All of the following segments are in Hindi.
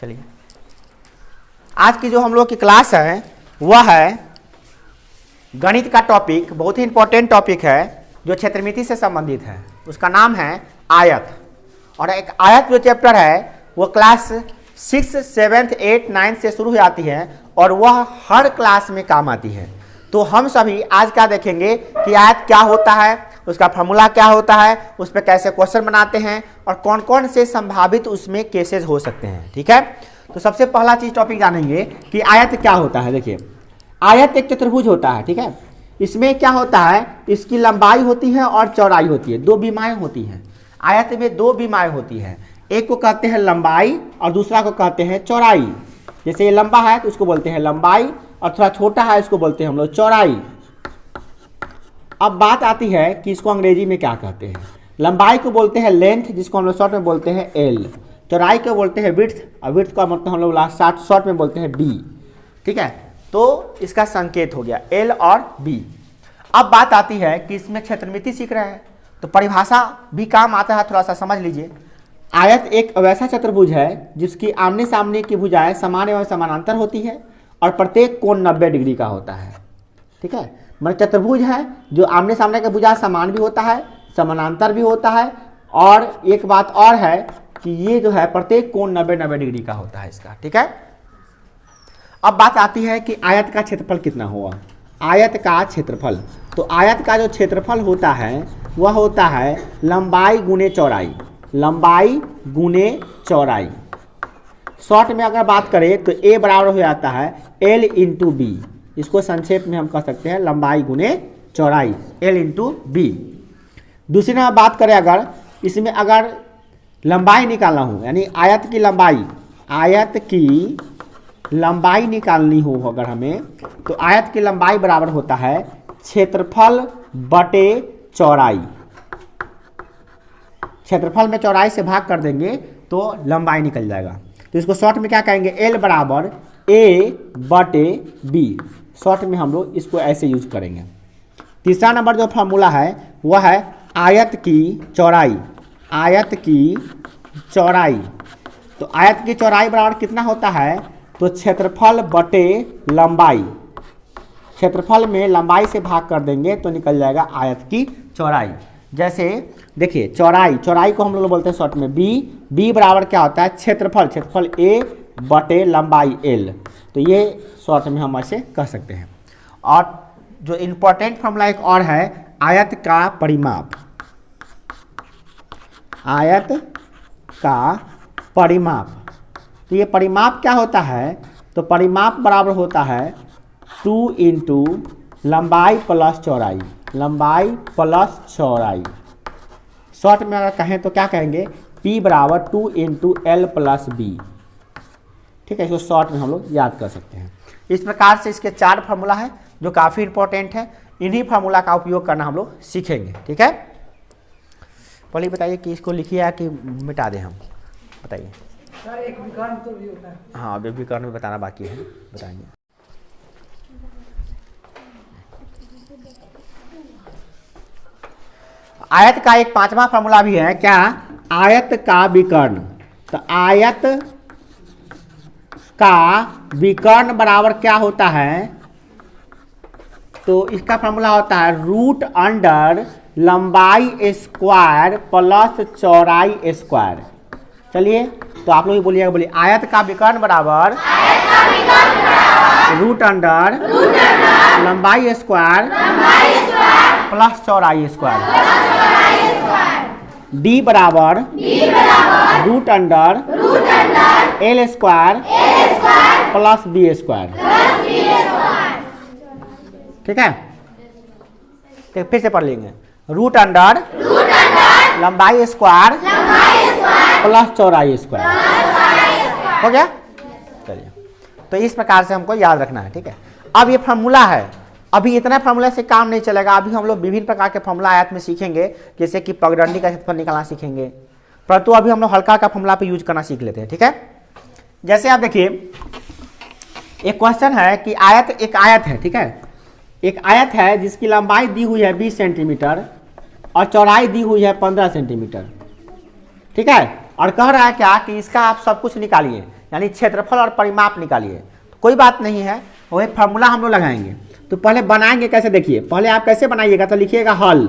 चलिए, आज की जो हम लोग की क्लास है वह है गणित का टॉपिक, बहुत ही इंपॉर्टेंट टॉपिक है जो क्षेत्रमिति से संबंधित है। उसका नाम है आयत। और एक आयत जो चैप्टर है वो क्लास 6, 7, 8, 9 से शुरू हो जाती है और वह हर क्लास में काम आती है। तो हम सभी आज क्या देखेंगे कि आयत क्या होता है, उसका फॉर्मूला क्या होता है, उस पर कैसे क्वेश्चन बनाते हैं और कौन कौन से संभावित उसमें केसेस हो सकते हैं। ठीक है, तो सबसे पहला चीज टॉपिक जानेंगे कि आयत क्या होता है। देखिए, आयत एक चतुर्भुज होता है। ठीक है, इसमें क्या होता है, इसकी लंबाई होती है और चौड़ाई होती है, दो बीमाएं होती हैं। आयत में दो बीमाएं होती हैं, एक को कहते हैं लंबाई और दूसरा को कहते हैं चौड़ाई। जैसे ये लंबा है तो उसको बोलते हैं लंबाई और थोड़ा छोटा है इसको बोलते हैं हम लोग चौड़ाई। अब बात आती है कि इसको अंग्रेजी में क्या कहते हैं। लंबाई को बोलते हैं लेंथ, जिसको हम लोग शॉर्ट में बोलते हैं एल। चौड़ाई को बोलते हैं विड्थ और विड्थ का मतलब हम लोग शॉर्ट में बोलते हैं बी। ठीक है, तो इसका संकेत हो गया एल और बी। अब बात आती है कि इसमें क्षेत्रमिति सीख रहे हैं तो परिभाषा भी काम आता है, थोड़ा सा समझ लीजिए। आयत एक वैसा चतुर्भुज है जिसकी आमने सामने की भुजाएं समान एवं समानांतर होती है और प्रत्येक कोण 90 डिग्री का होता है। ठीक है, मतलब चतुर्भुज है जो आमने सामने का भुजा समान भी होता है, समानांतर भी होता है और एक बात और है कि ये जो है प्रत्येक कोण 90 डिग्री का होता है इसका। ठीक है, अब बात आती है कि आयत का क्षेत्रफल कितना हुआ। आयत का क्षेत्रफल, तो आयत का जो क्षेत्रफल होता है वह होता है लंबाई गुने चौड़ाई, लंबाई गुने चौड़ाई। शॉर्ट में अगर बात करें तो ए बराबर हो जाता है एल इंटू बी। इसको संक्षेप में हम कह सकते हैं लंबाई गुने चौड़ाई, एल इंटू बी। दूसरी में बात करें अगर इसमें अगर लंबाई निकालना हो, यानी आयत की लंबाई, आयत की लंबाई निकालनी हो अगर हमें, तो आयत की लंबाई बराबर होता है क्षेत्रफल बटे चौड़ाई। क्षेत्रफल में चौड़ाई से भाग कर देंगे तो लंबाई निकल जाएगा। तो इसको शॉर्ट में क्या कहेंगे, एल बराबर ए बटे बी। शॉर्ट में हम लोग इसको ऐसे यूज करेंगे। तीसरा नंबर जो फार्मूला है वह है आयत की चौड़ाई, आयत की चौड़ाई। तो आयत की चौड़ाई बराबर कितना होता है, तो क्षेत्रफल बटे लंबाई। क्षेत्रफल में लंबाई से भाग कर देंगे तो निकल जाएगा आयत की चौड़ाई। जैसे देखिए चौड़ाई, चौड़ाई को हम लोग बोलते हैं शॉर्ट में बी। बी बराबर क्या होता है, क्षेत्रफल, क्षेत्रफल ए बटे लंबाई एल। तो ये शॉर्ट में हम ऐसे कह सकते हैं। और जो इम्पोर्टेंट फॉर्मूला एक और है आयत का परिमाप, आयत का परिमाप। तो ये परिमाप क्या होता है, तो परिमाप बराबर होता है 2 इंटू लंबाई प्लस चौड़ाई, लंबाई प्लस चौड़ाई। शॉर्ट में अगर कहें तो क्या कहेंगे, P बराबर 2 इंटू एल प्लस बी। ठीक है, इसको शॉर्ट में हम लोग याद कर सकते हैं। इस प्रकार से इसके 4 फार्मूला है जो काफ़ी इंपॉर्टेंट है। इन्हीं फार्मूला का उपयोग करना हम लोग सीखेंगे। ठीक है, पहले बताइए कि इसको लिखिए या कि मिटा दें हम, बताइए। सर एक विकर्ण तो भी होता है। हाँ, अभी विकर्ण में बताना बाकी है, बताएंगे। आयत का एक 5वां फार्मूला भी है, क्या, आयत का विकर्ण। तो आयत का विकर्ण बराबर क्या होता है, तो इसका फार्मूला होता है रूट अंडर लंबाई स्क्वायर प्लस चौड़ाई स्क्वायर। चलिए तो आप लोग ही बोलिएगा, बोलिए आयत का विकर्ण बराबर रूट अंडर लंबाई स्क्वायर प्लस चौड़ाई स्क्वायर। डी बराबर root under L square plus B square. ठीक है, तो फिर से पढ़ लेंगे, रूट अंडर लंबाई स्क्वायर प्लस चौड़ाई स्क्वायर। हो गया, चलिए। तो इस प्रकार से हमको याद रखना है। ठीक है, अब ये फार्मूला है, अभी इतना फार्मूला से काम नहीं चलेगा। अभी हम लोग विभिन्न प्रकार के फार्मूला आयत में सीखेंगे, जैसे कि पगडंडी का क्षेत्रफल निकालना सीखेंगे, परंतु अभी हम लोग हल्का का फार्मूला पे यूज करना सीख लेते हैं। ठीक है, जैसे आप देखिए एक क्वेश्चन है कि आयत, एक आयत है। ठीक है, एक आयत है जिसकी लंबाई दी हुई है 20 सेंटीमीटर और चौड़ाई दी हुई है 15 सेंटीमीटर। ठीक है, और कह रहा है क्या कि इसका आप सब कुछ निकालिए, यानी क्षेत्रफल और परिमाप निकालिए। तो कोई बात नहीं है, वही फार्मूला हम लोग लगाएंगे। तो पहले बनाएंगे कैसे, देखिए पहले आप कैसे बनाइएगा, तो लिखिएगा हल।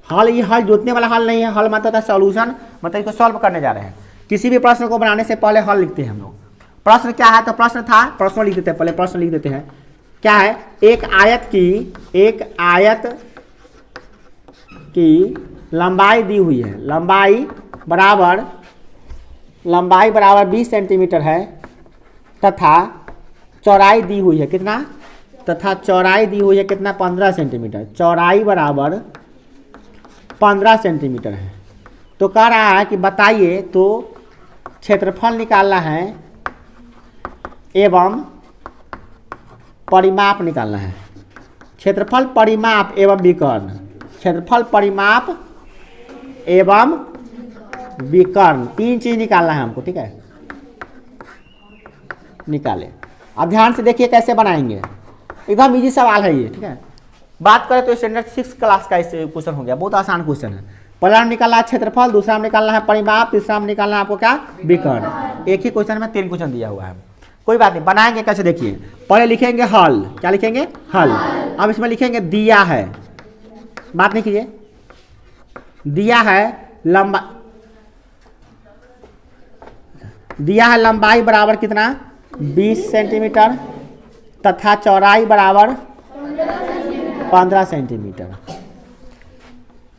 हल, ये हल जोतने वाला हल नहीं है, हल मतलब है सॉल्यूशन, मतलब इसको सॉल्व करने जा रहे हैं। किसी भी प्रश्न को बनाने से पहले हल लिखते हैं हम लोग। प्रश्न क्या है, तो प्रश्न था, प्रश्न लिख देते हैं, पहले प्रश्न लिख देते हैं। क्या है, एक आयत की लंबाई दी हुई है, लंबाई बराबर 20 सेंटीमीटर है, तथा चौड़ाई दी हुई है कितना, तथा चौड़ाई दी हुई है कितना, 15 सेंटीमीटर। चौड़ाई बराबर 15 सेंटीमीटर है। तो कह रहा है कि बताइए, तो क्षेत्रफल निकालना है एवं परिमाप निकालना है। क्षेत्रफल, परिमाप एवं विकर्ण, क्षेत्रफल, परिमाप एवं विकर्ण, 3 चीज निकालना है हमको, ठीक है। निकाले, अब ध्यान से देखिए कैसे बनाएंगे, एकदम इजी सवाल है ये, ठीक है। बात करें तो स्टैंडर्ड 6 क्लास का इस क्वेश्चन हो गया, बहुत आसान क्वेश्चन है। पहला निकालना है क्षेत्रफल, दूसरा में निकालना है परिमाप, तीसरा में निकालना है आपको क्या, विकर्ण। एक ही क्वेश्चन में 3 क्वेश्चन दिया हुआ है। कोई बात नहीं, बनाएंगे कैसे देखिए। पहले लिखेंगे हल, क्या लिखेंगे, हल। अब इसमें लिखेंगे दिया है, बात नहीं कीजिए, दिया है लंबाई बराबर कितना, 20 सेंटीमीटर, तथा चौड़ाई बराबर 15 सेंटीमीटर।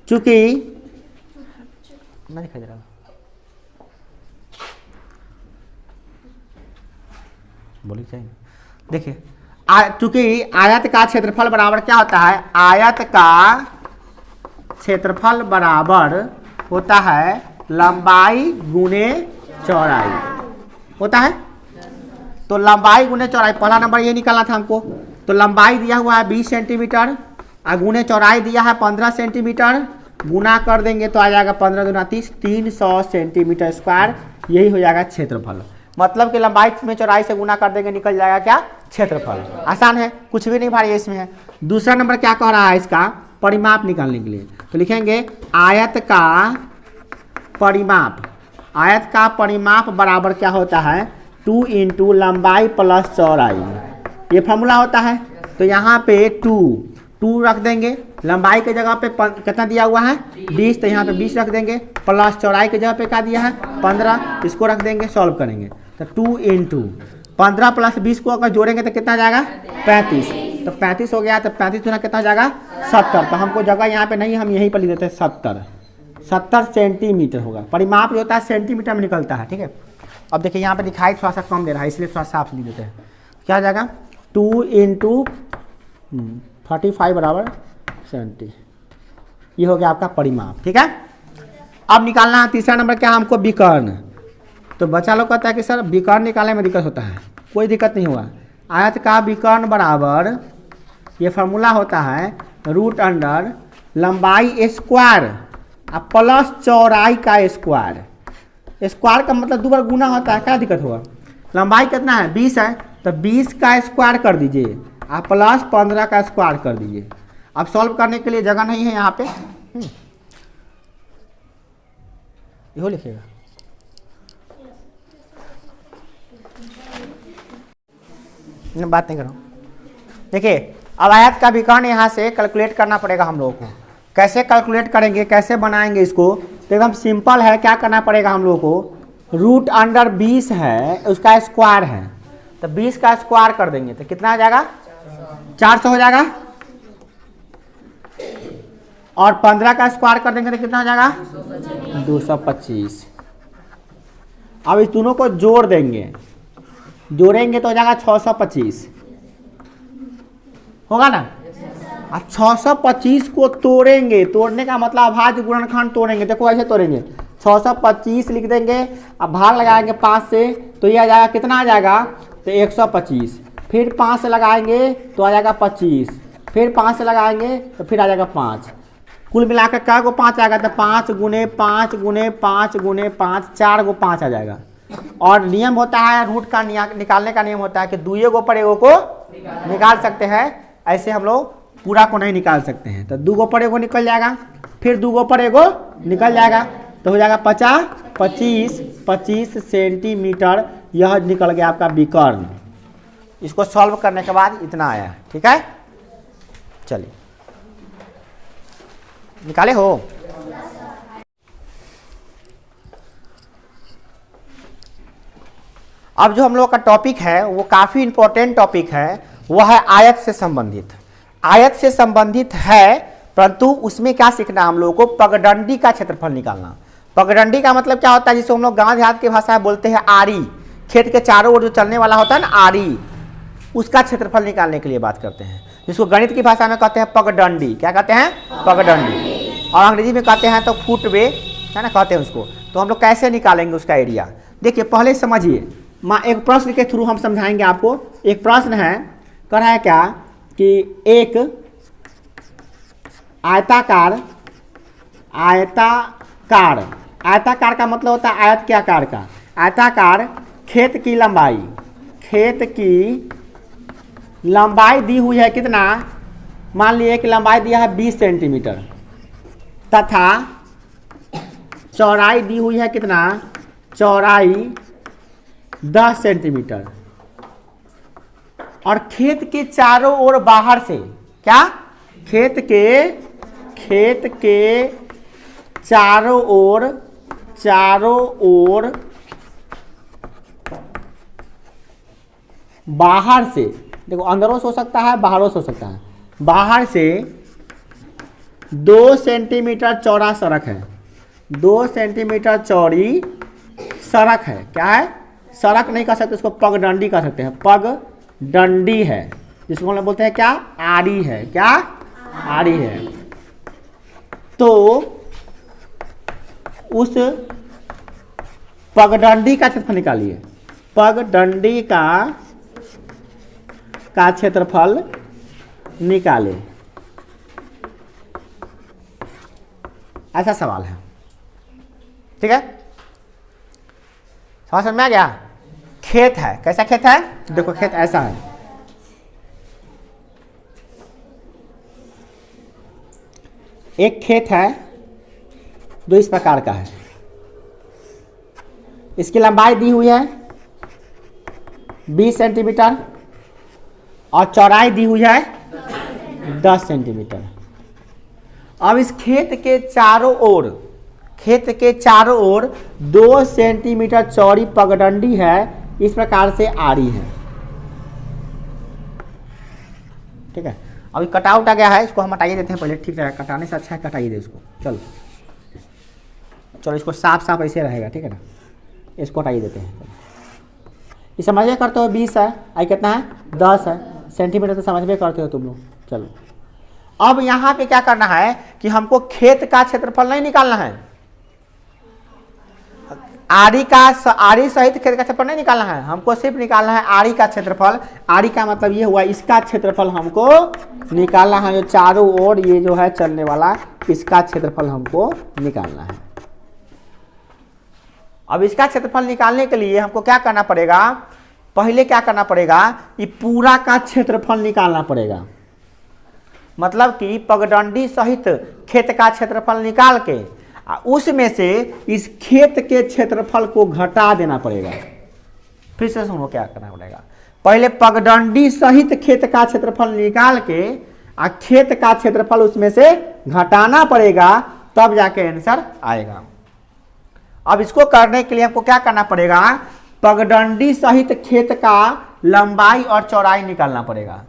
चूंकि नहीं दिखाई दे रहा, बोलिए चाहिए, देखिए चूंकि आयत का क्षेत्रफल बराबर क्या होता है, आयत का क्षेत्रफल बराबर होता है लंबाई गुने चौड़ाई होता है। तो लंबाई गुने चौड़ाई, पहला नंबर ये निकालना था हमको। तो लंबाई दिया हुआ है 20 सेंटीमीटर और गुने चौड़ाई दिया है 15 सेंटीमीटर, गुना कर देंगे तो आ जाएगा 15 दूना 30, 300 सेंटीमीटर स्क्वायर, यही हो जाएगा क्षेत्रफल। मतलब कि लंबाई में चौड़ाई से गुना कर देंगे, निकल जाएगा क्या, क्षेत्रफल। आसान है, कुछ भी नहीं भारी इसमें है। दूसरा नंबर क्या कह रहा है, इसका परिमाप निकालने के लिए। तो लिखेंगे आयत का परिमाप, आयत का परिमाप बराबर क्या होता है, 2 इंटू लंबाई प्लस चौड़ाई, ये फॉर्मूला होता है। तो यहाँ पे 2 रख देंगे, लंबाई के जगह पे कितना दिया हुआ है 20, तो यहाँ पे 20 रख देंगे, प्लस चौड़ाई के जगह पे क्या दिया है 15, इसको रख देंगे, सॉल्व करेंगे। तो 2 इंटू 15 प्लस 20 को अगर जोड़ेंगे तो कितना जाएगा 35, तो 35 हो गया। तो 35 गुना कितना जाएगा 70, तो हमको जगह यहाँ पे नहीं, हम यहीं पर लिख देते हैं 70 सेंटीमीटर होगा। परिमाप जो होता है सेंटीमीटर में निकलता है, ठीक है। अब देखिए यहाँ पे दिखाई थोड़ा सा कम दे रहा है, इसलिए थोड़ा साफ लिख देते हैं। क्या आ जाएगा 2 इंटू 45 बराबर 70, ये हो गया आपका परिमाप, ठीक है। अब निकालना है तीसरा नंबर क्या, हमको विकर्ण। तो बच्चा लोग कहता है कि सर विकर्ण निकालने में दिक्कत होता है, कोई दिक्कत नहीं हुआ। आयत का विकर्ण बराबर, ये फार्मूला होता है रूट अंडर लंबाई स्क्वायर और प्लस चौड़ाई का स्क्वायर। स्क्वायर का मतलब 2 बार गुना होता है, क्या दिक्कत होगा। लंबाई कितना है 20 है, तो 20 का स्क्वायर कर दीजिए और प्लस 15 का स्क्वायर कर दीजिए। अब सॉल्व करने के लिए जगह नहीं है यहाँ पे, यो लिखिएगा। बात नहीं करो, देखिए अब आयत का विकर्ण यहाँ से कैलकुलेट करना पड़ेगा हम लोगों को। कैसे कैलकुलेट करेंगे, कैसे बनाएंगे इसको, तो एकदम सिंपल है। क्या करना पड़ेगा हम लोग को, रूट अंडर 20 है, उसका स्क्वायर है, तो 20 का स्क्वायर कर देंगे तो कितना आ जाएगा 400 हो जाएगा, और 15 का स्क्वायर कर देंगे तो कितना हो जाएगा 225। अब इस दोनों को जोड़ देंगे, जोड़ेंगे तो हो जाएगा 625, होगा ना। अब 625 को तोड़ेंगे, तोड़ने का मतलब अभाज्य गुणनखंड तोड़ेंगे। देखो ऐसे तोड़ेंगे, 625 लिख देंगे, अब भाग लगाएंगे 5 से, तो ये आ जाएगा कितना आ जाएगा, तो 125। फिर 5 से लगाएंगे तो आ जाएगा 25, फिर 5 से लगाएंगे तो फिर आ जाएगा 5। कुल मिलाकर क्या को 5 आएगा, तो 5 गुने 5 गुने 5 गुने 5, 4 को 5 आ जाएगा। और नियम होता है रूट का निकालने का नियम होता है कि 2 गो पर एगो को निकाल सकते हैं, ऐसे हम लोग पूरा को नहीं निकाल सकते हैं। तो 2 गो पर एगो निकल जाएगा, फिर 2 गो पर एगो निकल जाएगा, तो हो जाएगा 25 सेंटीमीटर। यह निकल गया आपका विकर्ण। इसको सॉल्व करने के बाद इतना आया, ठीक है। चलिए निकाले हो। अब जो हम लोग का टॉपिक है वो काफी इंपॉर्टेंट टॉपिक है, वह है आयत से संबंधित। आयत से संबंधित है, परंतु उसमें क्या सीखना हम लोगों को, पगडंडी का क्षेत्रफल निकालना। पगडंडी का मतलब क्या होता है, जिसे हम लोग गांव देहात की भाषा में बोलते हैं आरी। खेत के चारों ओर जो चलने वाला होता है ना आरी, उसका क्षेत्रफल निकालने के लिए बात करते हैं, जिसको गणित की भाषा में कहते हैं पगडंडी। क्या कहते हैं? पगडंडी। और अंग्रेजी में कहते हैं तो फुटवे, है ना, कहते हैं उसको। तो हम लोग कैसे निकालेंगे उसका एरिया, देखिए पहले समझिए। एक प्रश्न के थ्रू हम समझाएंगे आपको। एक प्रश्न है, कह रहा है क्या कि एक आयताकार का मतलब होता है आयत के आकार का। आयताकार खेत की लंबाई दी हुई है कितना, मान लीजिए कि लंबाई दिया है 20 सेंटीमीटर तथा चौड़ाई दी हुई है कितना, चौड़ाई 10 सेंटीमीटर। और खेत के चारों ओर बाहर से क्या, खेत के चारों ओर बाहर से, देखो अंदरों से हो सकता है बाहरों से हो सकता है, बाहर से 2 सेंटीमीटर चौड़ा सड़क है। 2 सेंटीमीटर चौड़ी सड़क है। क्या है? सड़क नहीं कह सकते, उसको पगडंडी कह सकते हैं। पगडंडी है, जिसको हम लोग बोलते हैं क्या, आरी है। क्या? आरी है। तो उस पगडंडी का क्षेत्रफल निकालिए। पगडंडी का क्षेत्रफल निकाले, ऐसा सवाल है, ठीक है। समझ में आ गया? खेत है, कैसा खेत है, देखो खेत ऐसा है। एक खेत है जो इस प्रकार का है, इसकी लंबाई दी हुई है 20 सेंटीमीटर और चौड़ाई दी हुई है 10 सेंटीमीटर। अब इस खेत के चारों ओर 2 सेंटीमीटर चौड़ी पगडंडी है, इस प्रकार से आरी है, ठीक है। अभी कटआउट आ गया है, इसको हम हटाइए देते हैं पहले, ठीक है। कटाने से अच्छा है कटाइए दे इसको। चलो इसको साफ ऐसे रहेगा, ठीक है ना। इसको हटाइए देते हैं। ये समझ में करते हो 20 है, आई कितना है 10 है सेंटीमीटर, तो समझ में करते हो तुम लोग। चलो अब यहाँ पे क्या करना है कि हमको खेत का क्षेत्रफल नहीं निकालना है, आरी सहित खेत का क्षेत्रफल नहीं निकालना है, हमको सिर्फ निकालना है आरी का क्षेत्रफल। आरी का मतलब ये हुआ इसका क्षेत्रफल हमको निकालना है, जो चारों ओर ये जो है चलने वाला, इसका क्षेत्रफल हमको निकालना है। अब इसका क्षेत्रफल निकालने के लिए हमको क्या करना पड़ेगा, पहले क्या करना पड़ेगा, ये पूरा का क्षेत्रफल निकालना पड़ेगा। मतलब कि पगडंडी सहित खेत का क्षेत्रफल निकाल के उसमें से इस खेत के क्षेत्रफल को घटा देना पड़ेगा। फिर से सुनो क्या करना पड़ेगा, पहले पगडंडी सहित खेत का क्षेत्रफल निकाल के खेत का क्षेत्रफल उसमें से घटाना पड़ेगा, तब जाके आंसर आएगा। अब इसको करने के लिए हमको क्या करना पड़ेगा, पगडंडी सहित खेत का लंबाई और चौड़ाई निकालना पड़ेगा।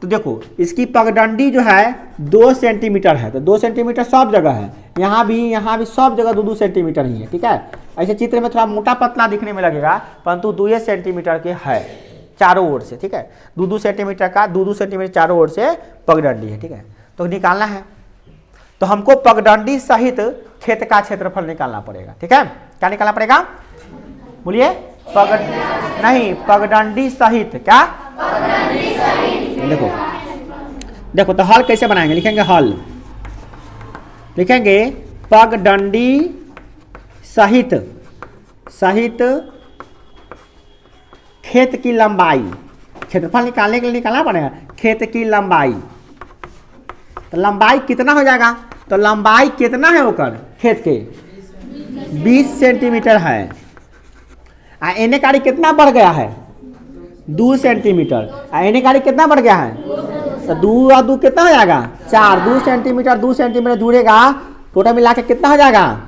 तो देखो इसकी पगडंडी जो है 2 सेंटीमीटर है, तो 2 सेंटीमीटर सब जगह है, यहाँ भी सब जगह 2-2 सेंटीमीटर ही है, ठीक है। ऐसे चित्र में थोड़ा मोटा पतला दिखने में लगेगा, परंतु 2 सेंटीमीटर के है चारों ओर से, ठीक है। 2-2 सेंटीमीटर का 2-2 सेंटीमीटर चारों ओर से पगडंडी है, ठीक है। तो निकालना है, तो हमको पगडंडी सहित खेत का क्षेत्रफल निकालना पड़ेगा, ठीक है। क्या निकालना पड़ेगा, बोलिए, पगडंडी सहित क्या, देखो तो हल कैसे बनाएंगे, लिखेंगे हल, लिखेंगे पगडंडी सहित खेत की लंबाई, क्षेत्रफल निकालने के लिए निकालना पड़ेगा खेत की लंबाई। तो लंबाई कितना हो जाएगा, तो लंबाई कितना है होकर खेत के 20 सेंटीमीटर है। एने काड़ी कितना बढ़ गया है? 2 सेंटीमीटर। एने काड़ी कितना बढ़ गया है? तो 2 और 2 कितना हो जाएगा? 4। 2 सेंटीमीटर जुड़ेगा, टोटल मिला के कितना हो जाएगा?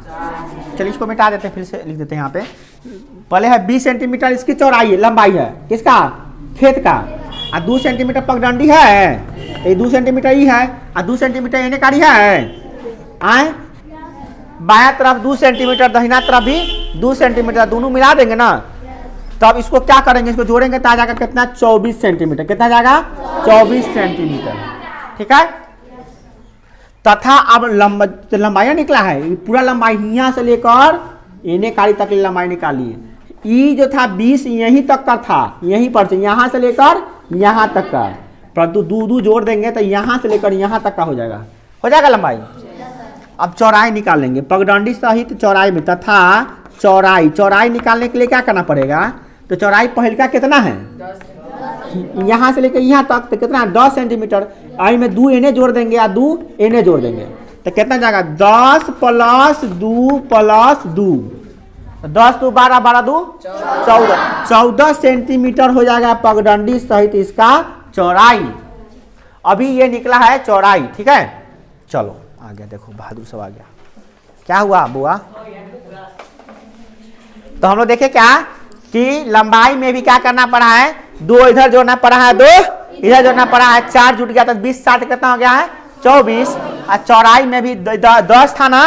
चलिए इसको मिटा देते हैं, फिर से लिख देते हैं यहाँ पे। पहले है 20 सेंटीमीटर इसकी चौड़ाई लंबाई है, किसका? खेत का। और 2 सेंटीमीटर पगडंडी है, तो ये 2 सेंटीमीटर ही है, और 2 सेंटीमीटर एने काड़ी है। आए बायां तरफ 2 सेंटीमीटर, दाहिना तरफ भी 2 सेंटीमीटर, दोनों मिला देंगे ना, तब इसको क्या करेंगे? इसको जोड़ेंगे तो आ जाएगा कितना? 24 सेंटीमीटर। कितना जाएगा? 24 सेंटीमीटर। ठीक है। तथा अब लंबाई निकला है, पूरा लंबाई यहाँ से लेकर एने काड़ी तक की लंबाई निकालिए। ई जो था 20 यहीं तक का था, यहीं पर से यहाँ से लेकर यहाँ तक का, परंतु 2 जोड़ देंगे तो यहाँ से लेकर यहाँ तक का हो जाएगा लंबाई। अब चौड़ाई निकालेंगे पगडंडी सहित चौड़ाई में, तथा चौड़ाई निकालने के लिए क्या करना पड़ेगा? तो चौड़ाई पहले का कितना है? यहाँ से लेकर यहाँ तक, तो कितना? 10 सेंटीमीटर। आई में 2 एने जोड़ देंगे या 2 एने जोड़ देंगे तो कितना जाएगा? 10 + 2 + 2, 10 × 2 = 12, 12 × 2 = 14 सेंटीमीटर हो जाएगा पगडंडी सहित इसका चौड़ाई। अभी ये निकला है चौड़ाई। ठीक है, चलो आ गया, देखो बहादुर सब आ गया। क्या हुआ बुआ? तो हम लोग देखे क्या कि लंबाई में भी क्या करना पड़ा है? 2 इधर जोड़ना पड़ा है, 2 इधर जोड़ना पड़ा है, 4 जुट गया तो 20 7 कितना हो गया है? 24। और चौड़ाई में भी 10 था ना,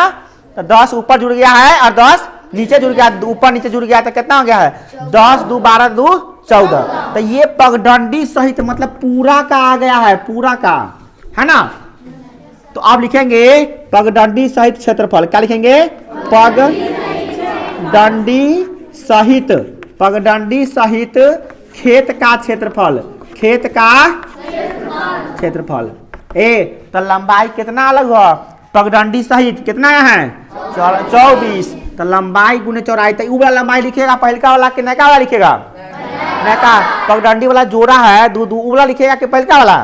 तो 10 ऊपर जुड़ गया है और 10 नीचे जुड़ गया, ऊपर नीचे जुड़ गया तो कितना हो गया है? 10 × 2 = 12 × 2 = 14। तो ये पगडंडी सहित मतलब पूरा का आ गया है, पूरा का है ना। तो आप लिखेंगे पगडंडी सहित क्षेत्रफल। क्या लिखेंगे? पगडंडी सहित खेत का क्षेत्रफल। खेत का क्षेत्रफल। तो लंबाई कितना अलग हो? पगडंडी सहित कितना है? 24। तो लंबाई गुने चौड़ाई, तो ऊ वाला लंबाई लिखेगा पहलका वाला कि नैका वाला लिखेगा? नैका। पगडंडी वाला जोड़ा है, दू वाला लिखेगा कि पहलका वाला?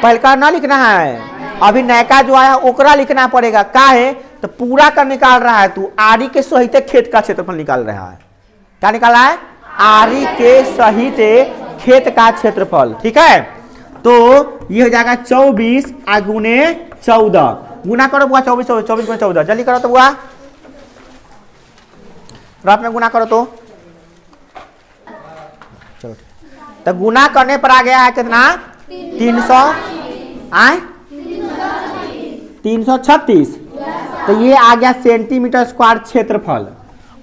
पहलका ना लिखना है, अभी नैका जो आया ओकरा लिखना पड़ेगा। का है? तो पूरा का निकाल रहा है तू, आरी के सहित खेत का क्षेत्रफल निकाल रहा है। क्या निकाल रहा है? आरी के सहित खेत का क्षेत्रफल। ठीक है, तो ये हो जाएगा 24 गुने 14। गुना करो बुआ, 24 गुने 14, जल्दी करो तो बुआ, रात में गुना करो तो। चलो तो गुना करने पर आ गया है कितना? 336। तो ये आ गया सेंटीमीटर स्क्वायर क्षेत्रफल।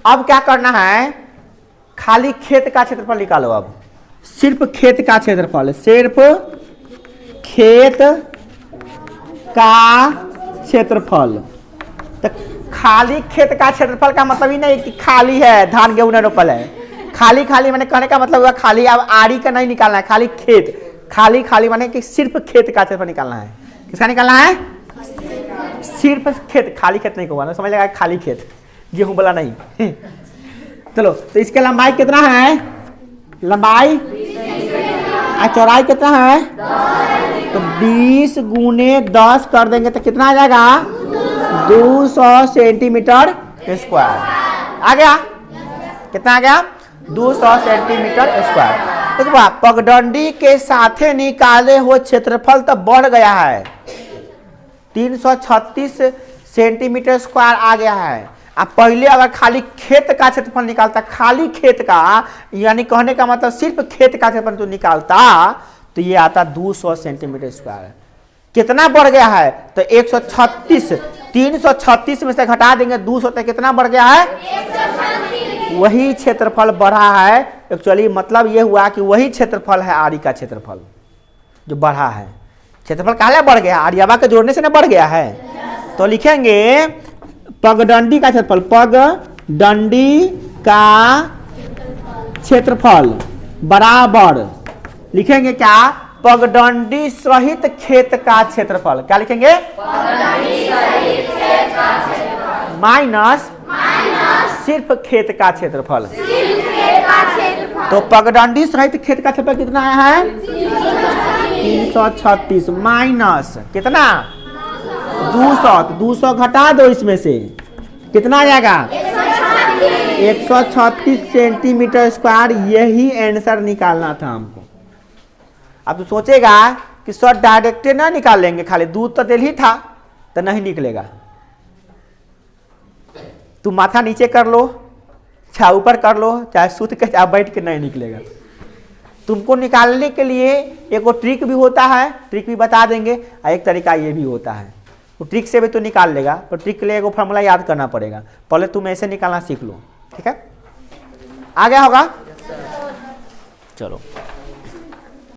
अब क्या करना है? खाली खेत का क्षेत्रफल निकालो। अब सिर्फ खेत का क्षेत्रफल, सिर्फ खेत का क्षेत्रफल। तो खाली खेत का क्षेत्रफल का मतलब ही नहीं कि खाली है, धान गेहूं रोपल है। खाली मैंने कहने का मतलब हुआ खाली, अब आरी का नहीं निकालना है, खाली खेत। खाली माने कि सिर्फ खेत का क्षेत्रफल निकालना है। किसका निकालना है? सिर्फ खेत। खाली खेत नहीं कहूँगा ना, समझ लगा? खाली खेत, गेहूं बोला नहीं। चलो, तो इसका लंबाई कितना है? लंबाई और चौड़ाई कितना है? तो 20 गुने 10 कर देंगे तो कितना आ जाएगा? 200 सेंटीमीटर स्क्वायर। आ गया? कितना आ गया? 200 सेंटीमीटर स्क्वायर। देखो पगडंडी के साथे निकाले हुए क्षेत्रफल तो बढ़ गया है, 336 सेंटीमीटर स्क्वायर आ गया है। अब पहले अगर खाली खेत का क्षेत्रफल निकालता, खाली खेत का यानी कहने का मतलब सिर्फ खेत का क्षेत्रफल तो निकालता, तो ये आता 200 सेंटीमीटर स्क्वायर। कितना बढ़ गया है? तो 136। 336 में से घटा देंगे 200 तो कितना बढ़ गया है? 136। वही क्षेत्रफल बढ़ा है। एक्चुअली मतलब ये हुआ कि वही क्षेत्रफल है आरी का क्षेत्रफल जो बढ़ा है। क्षेत्रफल काहे बढ़ गया? आर्यवा के जोड़ने से ना बढ़ गया है। तो लिखेंगे पगडंडी का क्षेत्रफल, पगडंडी का क्षेत्रफल बराबर लिखेंगे क्या? पगडंडी सहित खेत का क्षेत्रफल। क्या लिखेंगे? माइनस सिर्फ खेत का क्षेत्रफल। तो पगडंडी सहित खेत का क्षेत्रफल कितना है? 336 माइनस कितना? 200। 200 घटा दो इसमें से कितना आ जाएगा 136 सेंटीमीटर स्क्वायर। यही आंसर निकालना था हमको। अब तो सोचेगा कि सर डायरेक्ट ना निकाल लेंगे, खाली दूध तो दिल ही था, तो नहीं निकलेगा। तुम माथा नीचे कर लो, चाहे ऊपर कर लो, चाहे सूत के चाहे बैठ के, नहीं निकलेगा। तुमको निकालने के लिए एक ट्रिक भी होता है, ट्रिक भी बता देंगे, और एक तरीका ये भी होता है। तो ट्रिक से भी तो निकाल लेगा, तो ट्रिक के लिए एक फॉर्मूला याद करना पड़ेगा। पहले तुम ऐसे निकालना सीख लो, ठीक है? आ गया होगा? चलो।